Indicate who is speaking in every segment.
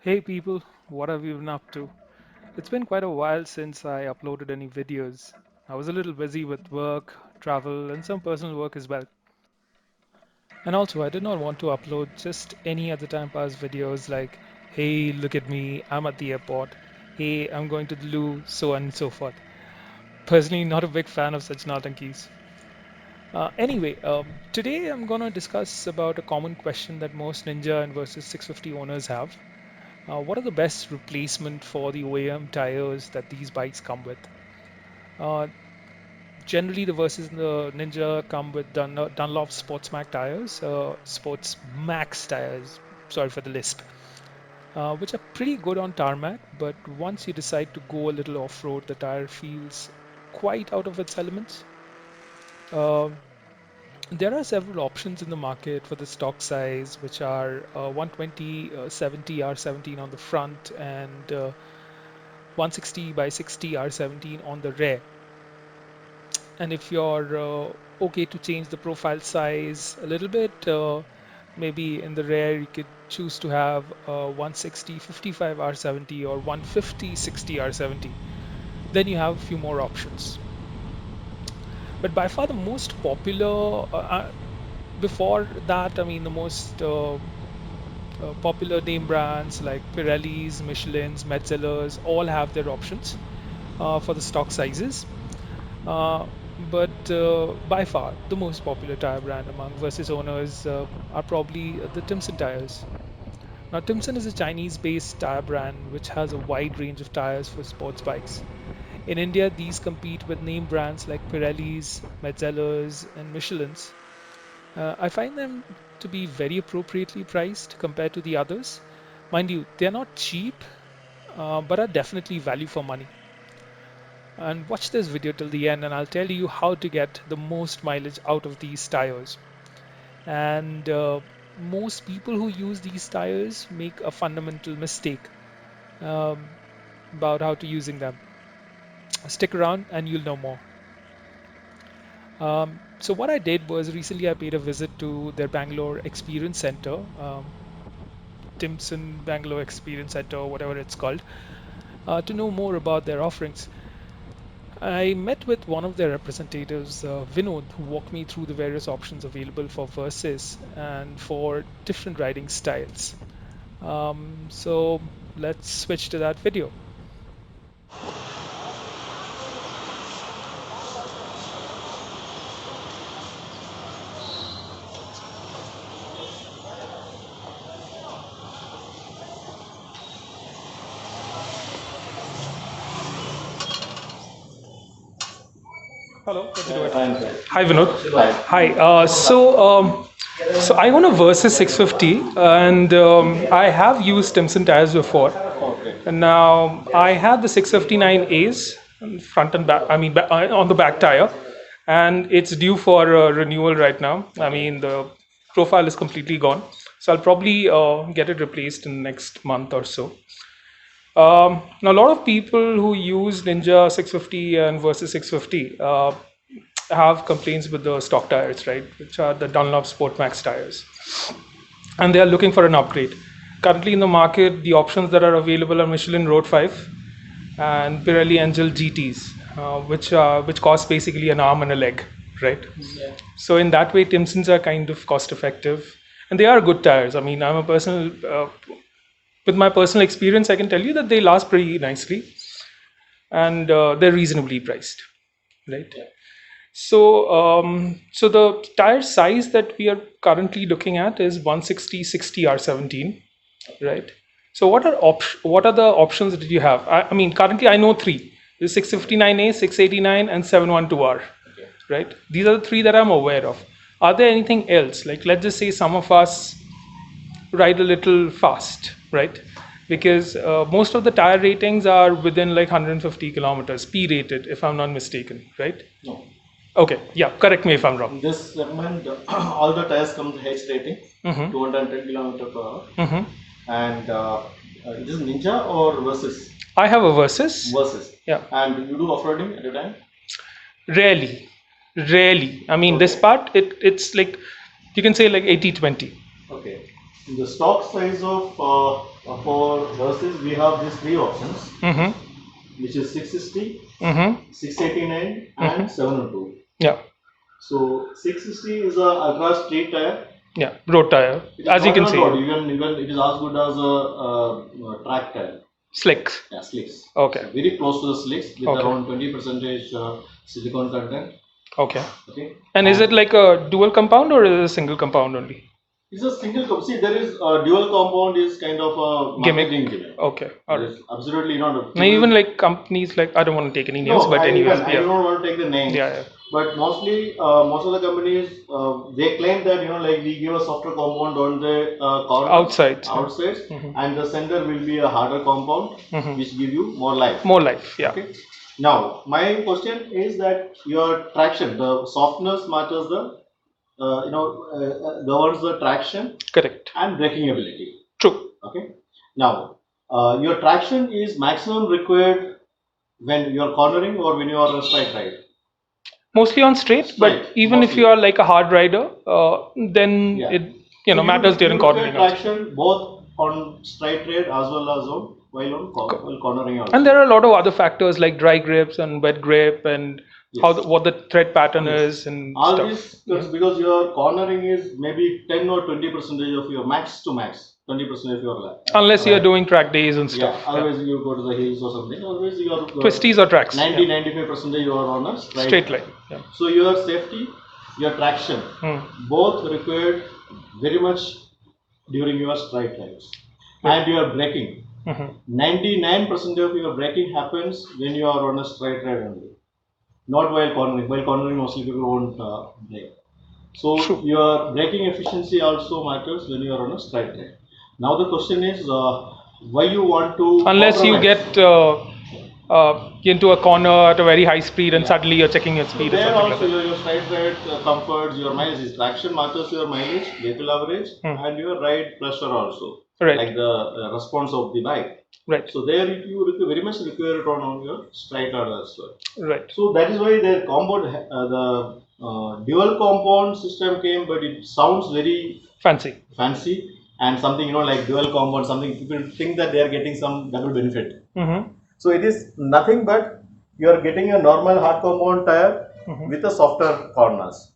Speaker 1: Hey people, what have you been up to? It's been quite a while since I uploaded any videos. I was a little busy with work, travel, and some personal work as well. And also, I did not want to upload just any other time pass videos like, hey, look at me, I'm at the airport, hey, I'm going to the loo, so on and so forth. Personally, not a big fan of such naughtankies. Anyway, today I'm going to discuss about a common question that most Ninja and Versys 650 owners have. What are the best replacement for the OEM tires that these bikes come with? Uh, Generally, the Versys and the Ninja come with Dunlop Sportsmax tires, Sports Max tires. Sorry for the lisp, which are pretty good on tarmac. But once you decide to go a little off-road, the tire feels quite out of its elements. Um There are several options in the market for the stock size, which are 120 70 R17 on the front and 160 by 60 R17 on the rear. And if you're okay to change the profile size a little bit, maybe in the rear you could choose to have 160 55 R70 or 150 60 R70. Then you have a few more options. But by far the most popular, before that, I mean, the most popular name brands like Pirellis, Michelin's, Metzeller's all have their options for the stock sizes. But by far, the most popular tire brand among Versys owners are probably the Timsun Tyres. Now, Timsun is a Chinese-based tire brand which has a wide range of tires for sports bikes. In India, these compete with name brands like Pirellis, Metzeller's, and Michelin's. I find them to be very appropriately priced compared to the others. Mind you, they're not cheap, but are definitely value for money. And watch this video till the end, and I'll tell you how to get the most mileage out of these tires. And most people who use these tires make a fundamental mistake um, about how to using them. Stick around and you'll know more. So what I did was recently I paid a visit to their Bangalore Experience Center, Timsun Bangalore Experience Center, or whatever it's called, to know more about their offerings. I met with one of their representatives, Vinod, who walked me through the various options available for Versys and for different riding styles. So let's switch to that video. Hello, let me do it.
Speaker 2: Fine, fine.
Speaker 1: Hi, Vinod.
Speaker 2: Fine.
Speaker 1: Hi. So I own a Versys 650, and I have used Timson tires before.
Speaker 2: Okay.
Speaker 1: And now I have the 659As front and back. I mean, on the back tire, and it's due for renewal right now. I mean, the profile is completely gone, so I'll probably get it replaced in the next month or so. Now, a lot of people who use Ninja 650 and Versys 650 have complaints with the stock tires, right, which are the Dunlop Sportmax tires, and they are looking for an upgrade. Currently in the market, the options that are available are Michelin Road 5 and Pirelli Angel GTs, which cost basically an arm and a leg, right?
Speaker 2: Yeah.
Speaker 1: So in that way, Timsons are kind of cost effective, and they are good tires. I mean, with my personal experience, I can tell you that they last pretty nicely, and they're reasonably priced, right?
Speaker 2: Yeah.
Speaker 1: So the tire size that we are currently looking at is 160 60 R17, right? So what are the options that you have? I mean, currently I know three: the 659A, 689, and 712R,
Speaker 2: Okay.
Speaker 1: right? These are the three that I'm aware of. Are there anything else? Like, let's just say some of us ride a little fast, right? Because most of the tire ratings are within like 150 kilometers, P rated, if I'm not mistaken, right?
Speaker 2: No.
Speaker 1: Okay, yeah, correct me if I'm wrong.
Speaker 2: In this segment, all the tires come with H rating,
Speaker 1: Mm-hmm.
Speaker 2: 210 kilometer per hour,
Speaker 1: Mm-hmm.
Speaker 2: and it is Ninja or Versys?
Speaker 1: I have a Versys.
Speaker 2: Versys.
Speaker 1: Yeah,
Speaker 2: And you do off-roading at a time?
Speaker 1: rarely, rarely. I mean, this
Speaker 2: Okay.
Speaker 1: part, it's like, you can say like 80-20.
Speaker 2: Okay. The stock size of for Versys, we have these three options, which is 660, 689, and 702.
Speaker 1: Yeah.
Speaker 2: So 660 is a ultra street tire.
Speaker 1: Yeah, road tire. As you can see.
Speaker 2: Road. Even it is as good as a track tire.
Speaker 1: Slicks.
Speaker 2: Yeah, slicks.
Speaker 1: Okay.
Speaker 2: So very close to the slicks with around 20% silicone content.
Speaker 1: Okay. And is it like a dual compound or is it a single compound only?
Speaker 2: It's a single compound. See, there is a dual compound is kind of a marketing gimmick.
Speaker 1: Okay.
Speaker 2: There's absolutely not.
Speaker 1: Even like companies like, I don't want to take any names, but anyways.
Speaker 2: I don't want to take the names.
Speaker 1: Yeah.
Speaker 2: But mostly, most of the companies, they claim that, like we give a softer compound on the corner, outsides, and the center will be a harder compound, which give you more life. More life, yeah. Okay. Now, my question is that your traction, the softness matters the, governs the traction. Correct. And braking ability. True. Okay. Now, your traction is maximum required when you are cornering or when you are on a straight ride. Mostly on straight, but even if you are like a hard rider, then it matters during cornering. Traction both on straight ride as well as on while cornering also. And there are a lot of other factors like dry grips and wet grip and what the tread pattern is and all stuff. This because your cornering is maybe 10 or 20% of your max to max. 20% of your lap. Unless you are doing track days and stuff. Otherwise you go to the hills or something. Otherwise you are twisties or tracks. 90-95% you are on a straight line. Yeah. So your safety, your traction, both required very much during your straight rides. And your braking. 99% of your braking happens when you are on a straight ride only. Not while cornering. While cornering mostly people won't brake. So your braking efficiency also matters when you are on a straight ride. Now the question is, why you want to? Unless you get into a corner at a very high speed and suddenly you're checking your speed. So there or something also like your straight ride comforts, your mileage, traction matters, your mileage, vehicle average, and your ride pressure also. Right. Like the response of the bike. Right. So there you very much require it on your straight ride as well. Right. So that is why the compound, the dual compound system came, but it sounds very fancy. And something like dual compound, something people think that they are getting some double benefit. So it is nothing but you are getting a normal hard compound tire with a softer corners.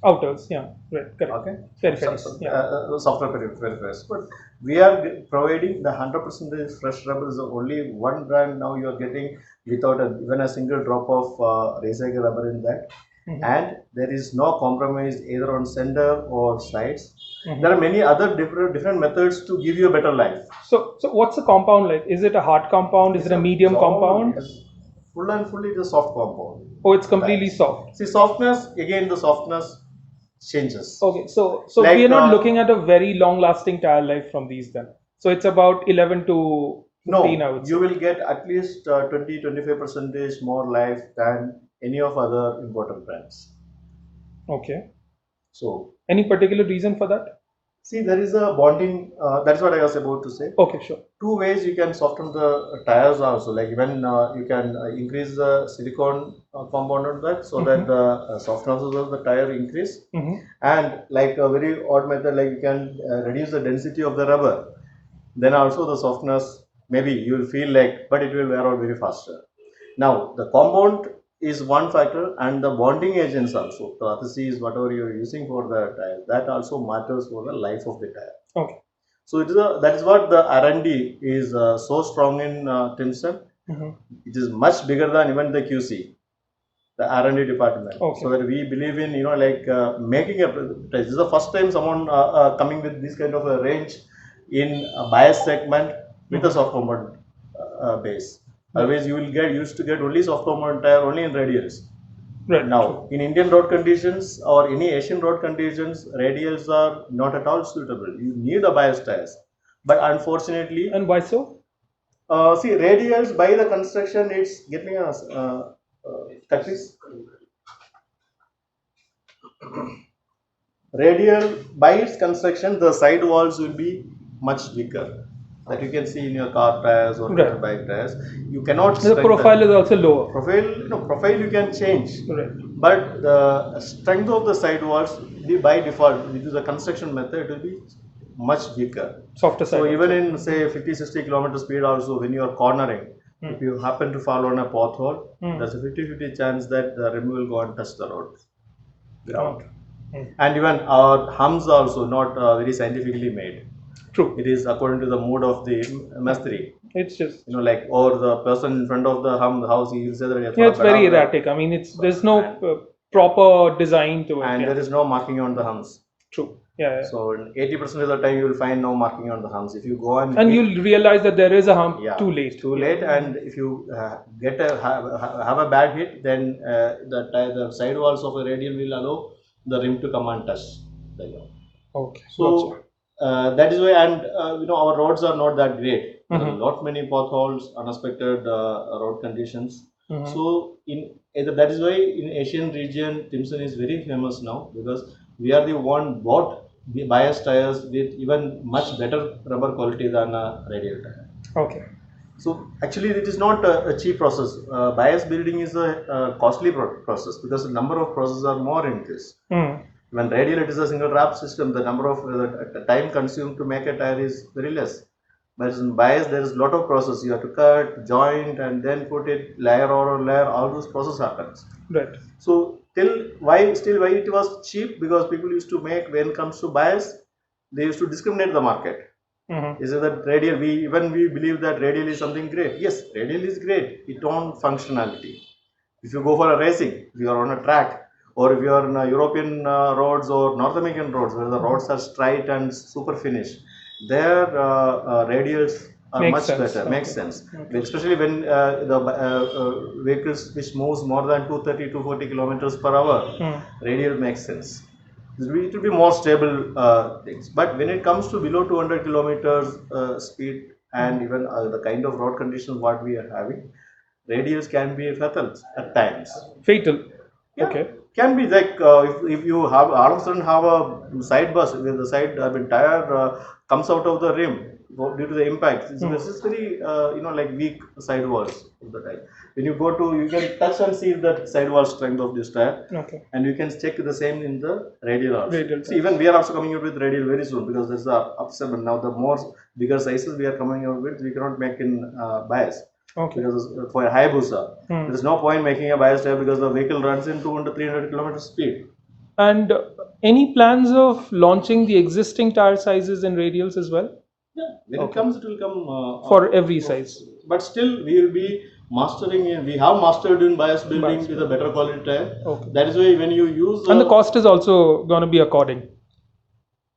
Speaker 2: Outers, yeah, right, correct. Okay, softer peripherals. But we are providing the 100% fresh rubber is only one brand now you are getting without even a single drop of recycled rubber in that. And there is no compromise either on center or sides. There are many other different methods to give you a better life. So what's the compound like? Is it a hard compound? Is it a medium compound? Yes. Full and fully the soft compound. Oh, it's completely soft. See, softness, again the softness changes. Okay, so like, we are not looking at a very long lasting tire life from these then. So it's about 11 to 15 hours. You will get at least 20-25% more life than any of other imported brands. Okay. So any particular reason for that? See, there is a bonding. That's what I was about to say. Okay, sure. Two ways you can soften the tires also. Like even you can increase the silicone compound on that, so that the softness of the tire increase. And like a very odd method, like you can reduce the density of the rubber. Then also the softness, maybe you will feel like, but it will wear out very faster. Now the compound is one factor, and the bonding agents also, the adhesives, whatever you are using for the tire, that also matters for the life of the tire. Okay. So it is that is what the R&D is so strong in Timsun. It is much bigger than even the QC, the R&D department. Okay. So that we believe in making a. This is the first time someone coming with this kind of a range in a bias segment with a soft compound base. Otherwise, you will used to get only soft compound tire only in radials. Right. Now, in Indian road conditions or any Asian road conditions, radials are not at all suitable. You need a bias tires. But unfortunately. And why so? See, radials by the construction, it's getting us. Cut this. Radial by its construction, the side walls will be much weaker. That you can see in your car tires or bike tires. You cannot. The profile is also lower. Profile you can change. Right. But the strength of the sidewalls will be by default, which is a construction method, it will be much weaker.
Speaker 1: Softer side.
Speaker 2: So even in say 50-60 kilometer speed also, when you are cornering, if you happen to fall on a pothole, there's a 50-50 chance that the rim will go and touch the ground. And even our humps also not very scientifically made.
Speaker 1: True.
Speaker 2: It is according to the mood of the Mastri.
Speaker 1: It's just
Speaker 2: like, or the person in front of the house, he will say that
Speaker 1: it's very erratic. I mean, there's no proper design to it.
Speaker 2: And there is no marking on the humps.
Speaker 1: True. Yeah.
Speaker 2: So 80% of the time you will find no marking on the humps. If you go
Speaker 1: and you'll realize that there is a hump too late.
Speaker 2: And if you have a bad hit, then the side walls of a radial will allow the rim to come and touch the ground.
Speaker 1: Okay.
Speaker 2: So that is why, and our roads are not that great. There are lot many potholes, unexpected road conditions. So that is why in Asian region, Timsun is very famous now, because we are the one bought the bias tires with even much better rubber quality than a radial tire.
Speaker 1: Okay.
Speaker 2: So actually it is not a cheap process. Bias building is a costly process, because the number of processes are more in this. When radial it is a single wrap system, the number of time consumed to make a tire is very less. But in bias there is a lot of process. You have to cut, joint, and then put it layer over layer. All those process happens.
Speaker 1: Right.
Speaker 2: So why it was cheap? Because people used to make, when it comes to bias, they used to discriminate the market. Is it that radial? We believe that radial is something great. Yes, radial is great. Its own functionality. If you go for a racing, if you are on a track, or if you are in European roads or North American roads where the roads are straight and super finished, their radials are much better. Makes sense. Especially when the vehicles which moves more than 230-240 kilometers per hour, radial makes sense. It will be more stable things. But when it comes to below 200 kilometers speed and even the kind of road conditions what we are having, radials can be fatal at times.
Speaker 1: Fatal.
Speaker 2: Yeah, okay. Can be like if you have all of a sudden have a side burst where the tire comes out of the rim due to the impact. It's very like weak side walls of the tire. When you can touch and see the side wall strength of this tire. Okay. And you can check the same in the radial also. See, even we are also coming out with radial very soon, because there's a upset. Now the more bigger sizes we are coming out with, we cannot make in bias. Okay. Because for a Hayabusa, there is no point making a bias tire, because the vehicle runs in 200-300 km speed.
Speaker 1: And any plans of launching the existing tire sizes and radials as well?
Speaker 2: Yeah, when it comes, it will come
Speaker 1: for every size.
Speaker 2: But still, we will be mastering. We have mastered in bias building with a better quality tire. Okay. That is why when you use
Speaker 1: and the cost is also going to be according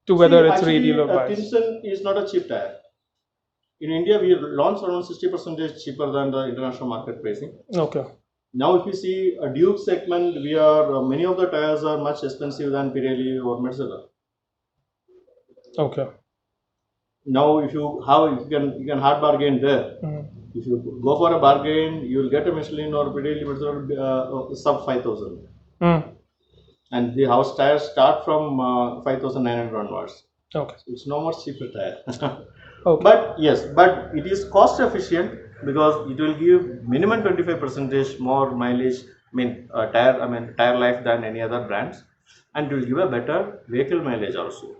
Speaker 1: to whether it's radial or bias.
Speaker 2: Timsun is not a cheap tire. In India, we launched around 60% cheaper than the international market pricing. Okay. Now, if you see a Duke segment, many of the tires are much expensive than Pirelli or Mercedes. Okay. Now, if you can hard bargain there. If you go for a bargain, you will get a Michelin or Pirelli Mercedes sub 5,000. And the house tires start from 5,900 onwards. Okay. So it's no more cheaper tire. Okay. But yes, it is cost efficient, because it will give minimum 25% more mileage. Tire life than any other brands, and it will give a better vehicle mileage also.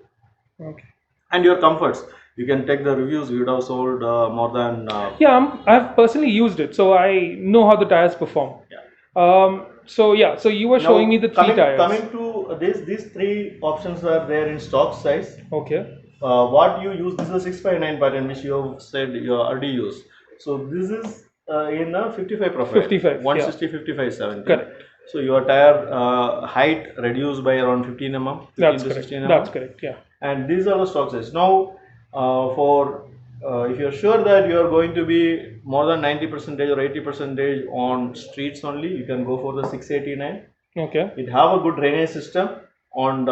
Speaker 2: Okay. And your comforts. You can take the reviews. You would have sold more than.
Speaker 1: I've personally used it, so I know how the tires perform. Yeah. So you were showing me the three tires.
Speaker 2: Coming to these three options are there in stock size.
Speaker 1: Okay.
Speaker 2: What you use, this is a 659 pattern, which you have said you already used. So this is in a 55 profile.
Speaker 1: 55.
Speaker 2: 160, 55, 70.
Speaker 1: Correct.
Speaker 2: So your tire height reduced by around 15 mm.
Speaker 1: 15 to 16 mm. That's correct. Yeah.
Speaker 2: And these are the stock size. Now, if you're sure that you are going to be more than 90% or 80% on streets only, you can go for the 689. Okay. It have a good drainage system on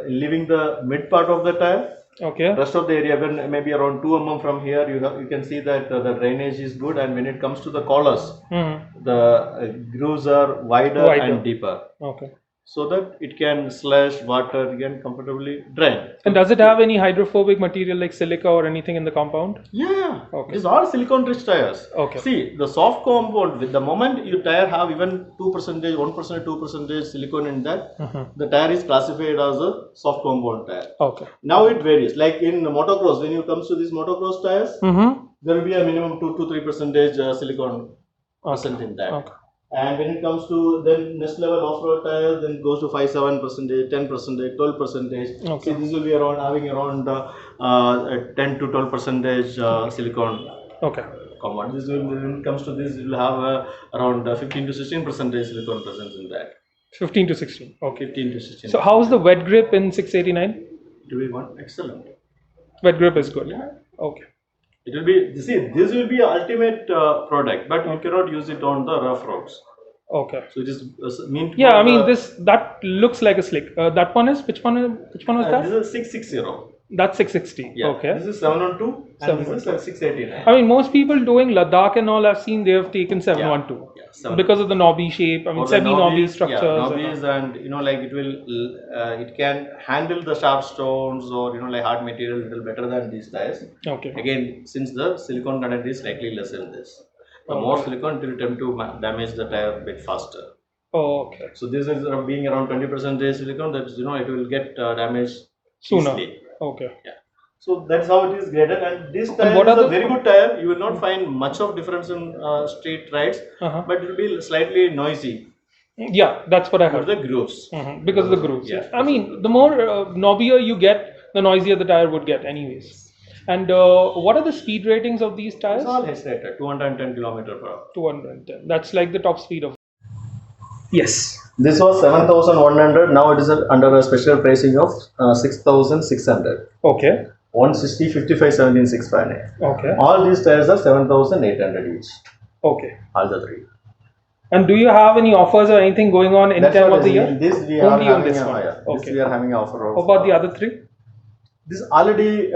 Speaker 2: leaving the mid part of the tire. Okay. Rest of the area, when maybe around 2 mm from here, you can see that the drainage is good, and when it comes to the collars, the grooves are wider and deeper. Okay. so that it can slush water, it can comfortably drain.
Speaker 1: And does it have any hydrophobic material like silica or anything in the compound?
Speaker 2: Yeah,
Speaker 1: Okay.
Speaker 2: these are silicone rich tires.
Speaker 1: Okay.
Speaker 2: See, the soft compound, with the moment your tire have even 2%, 1%, 2% silicone in that, the tire is classified as a soft compound tire.
Speaker 1: Okay.
Speaker 2: Now it varies. Like in motocross, when you comes to these motocross tires, there will be a minimum 2 to 3% silicone present in that. Okay. And when it comes to then next level off-road tires, then it goes to 5-7%, 10%, 12%. Okay. See, this will be around having around 10 to 12% silicone. Okay. Compound. This will, when it comes to this, it will have around 15 to 16% silicone presence in that. 15 to 16. Okay. 15 to 16. So how's the wet grip in 689? It will be one excellent. Wet grip is good. Yeah. Okay. It will be, see, this will be ultimate product, but you cannot use it on the rough roads. Okay. So it is meant. Yeah, I mean that looks like a slick. That one is which one? Which one was that? This is 660. That's 660. Yeah. Okay. This is 712 and this is 689. I mean, most people doing Ladakh and all I've seen they have taken 712. Yeah. 712. Because of the knobby shape. I mean, semi-knobby structures. Yeah, knobbies and like it will, it can handle the sharp stones or like hard material a little better than these tires. Okay. Again, since the silicone content is slightly less in this. The more silicone, it will tend to damage the tire a bit faster. Oh, okay. So this is being around 20% silicone, that it will get damaged sooner. Easily. Okay. Yeah. So that's how it is graded, and this tire is a very good tire. You will not find much of difference in street rides, but it will be slightly noisy. Yeah, that's what I heard. Because of the grooves. Because of the grooves. Yeah. I mean, the more knobbier you get, the noisier the tire would get, anyways. And what are the speed ratings of these tires? It's all head rated, 210 km/h. 210. That's like the top speed of. Yes. This was 7,100. Now it is under a special pricing of 6,600. Okay. 160, 55, 17, 659. Okay. All these tires are 7,800 each. Okay. All the three. And do you have any offers or anything going on any time of the year? This we are having this one. Okay. This we are having an offer. How about the other three? This already.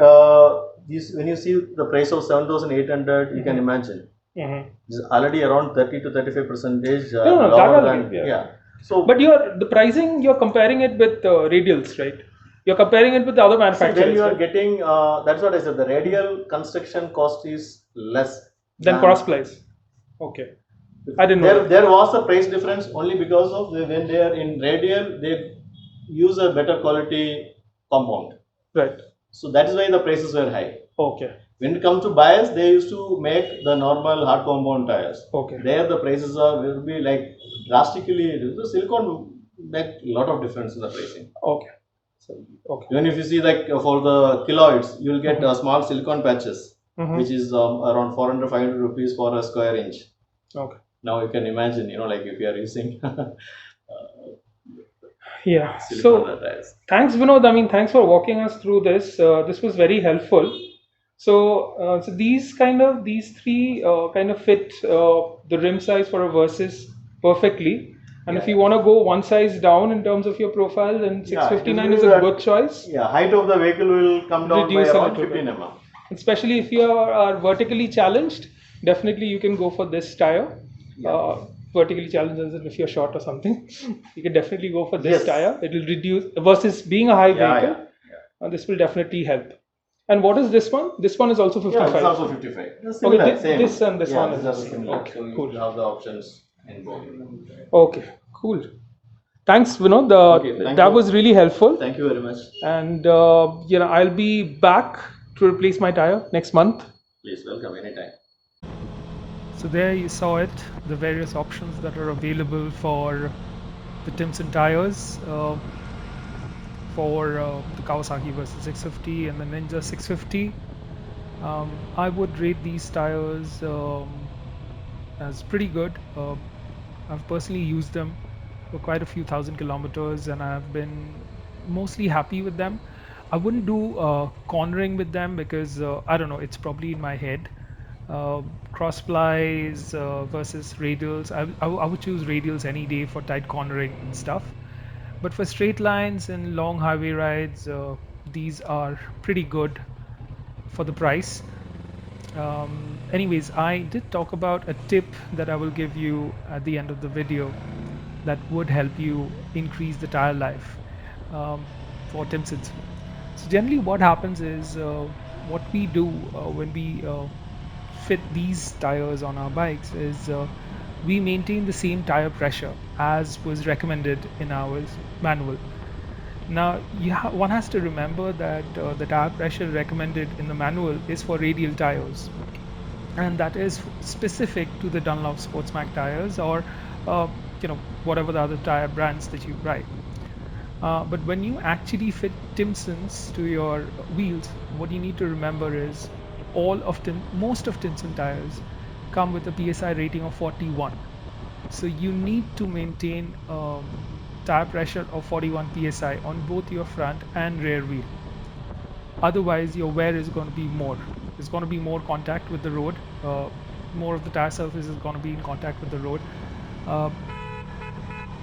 Speaker 2: When you see the price of 7,800, you can imagine. This is already around 30 to 35%. Lower than, yeah. So, but the pricing, you're comparing it with radials, right? You're comparing it with the other manufacturers. So then you are getting, that's what I said, the radial construction cost is less than crossplies. Okay. I didn't know. There was a price difference only because of when they are in radial, they use a better quality compound. Right. So that is why the prices were high. Okay. When it comes to bias, they used to make the normal hard compound tires. Okay. There the prices will be like drastically. The silicone make a lot of difference in the pricing. Okay. So, okay. Even if you see like for the kiloids, you will get small silicone patches, which is around 400, 500 rupees for a square inch. Okay. Now you can imagine, like if you are using. Yeah. So thanks, Vinod. I mean, thanks for walking us through this. This was very helpful. So, these three kind of fit the rim size for a Versys perfectly. And if you want to go one size down in terms of your profile, then 659 is a good choice. Yeah, height of the vehicle will come down by around 15 mm. Especially if you are vertically challenged, definitely you can go for this tire. Yeah. Vertically challenged as if you're short or something, you can definitely go for this tire. It will reduce versus being a high vehicle. This will definitely help. And what is this one? This one is also 55. Yeah, it's also 55. Similar, okay, this and this one is the same. Okay, so cool. You have the options in both. Okay, cool. Thanks, Vinod. That was really helpful. Thank you very much. And I'll be back to replace my tire next month. Please welcome anytime.
Speaker 1: So there you saw it, the various options that are available for the Timsun Tyres, for the Kawasaki Versys 650 and the Ninja 650. I would rate these tires as pretty good. I've personally used them for quite a few thousand kilometers and I've been mostly happy with them. I wouldn't do cornering with them because I don't know, it's probably in my head. Crossplies versus radials. I would choose radials any day for tight cornering and stuff. But for straight lines and long highway rides, these are pretty good for the price. Anyways, I did talk about a tip that I will give you at the end of the video. that would help you increase the tire life um, for Timsons. So generally what happens is what we do when we fit these tires on our bikes is we maintain the same tire pressure as was recommended in our manual. Now, one has to remember that the tire pressure recommended in the manual is for radial tires, and that is specific to the Dunlop Sportsmac tires or whatever the other tire brands that you ride. But when you actually fit Timsons to your wheels, what you need to remember is most of Timson tires come with a PSI rating of 41. So you need to maintain tire pressure of 41 psi on both your front and rear wheel. Otherwise, your wear is going to be more. There's going to be more contact with the road. More of the tire surface is going to be in contact with the road. Uh,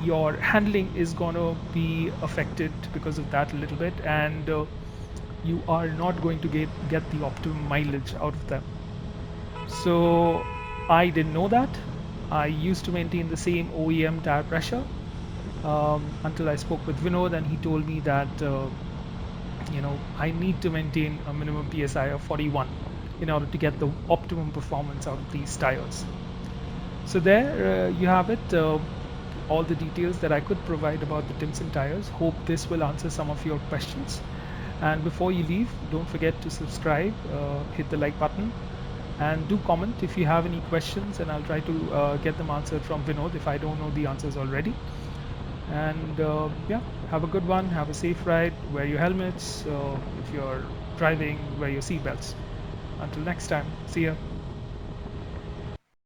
Speaker 1: your handling is going to be affected because of that a little bit, and you are not going to get the optimum mileage out of them. So I didn't know that. I used to maintain the same OEM tire pressure until I spoke with Vinod, and he told me that I need to maintain a minimum PSI of 41 in order to get the optimum performance out of these tires. So there you have it. All the details that I could provide about the Timson tires. Hope this will answer some of your questions. And before you leave, don't forget to subscribe, hit the like button, and do comment if you have any questions, and I'll try to get them answered from Vinod if I don't know the answers already. And yeah, have a good one, have a safe ride, wear your helmets, if you're driving, wear your seatbelts. Until next time, see ya.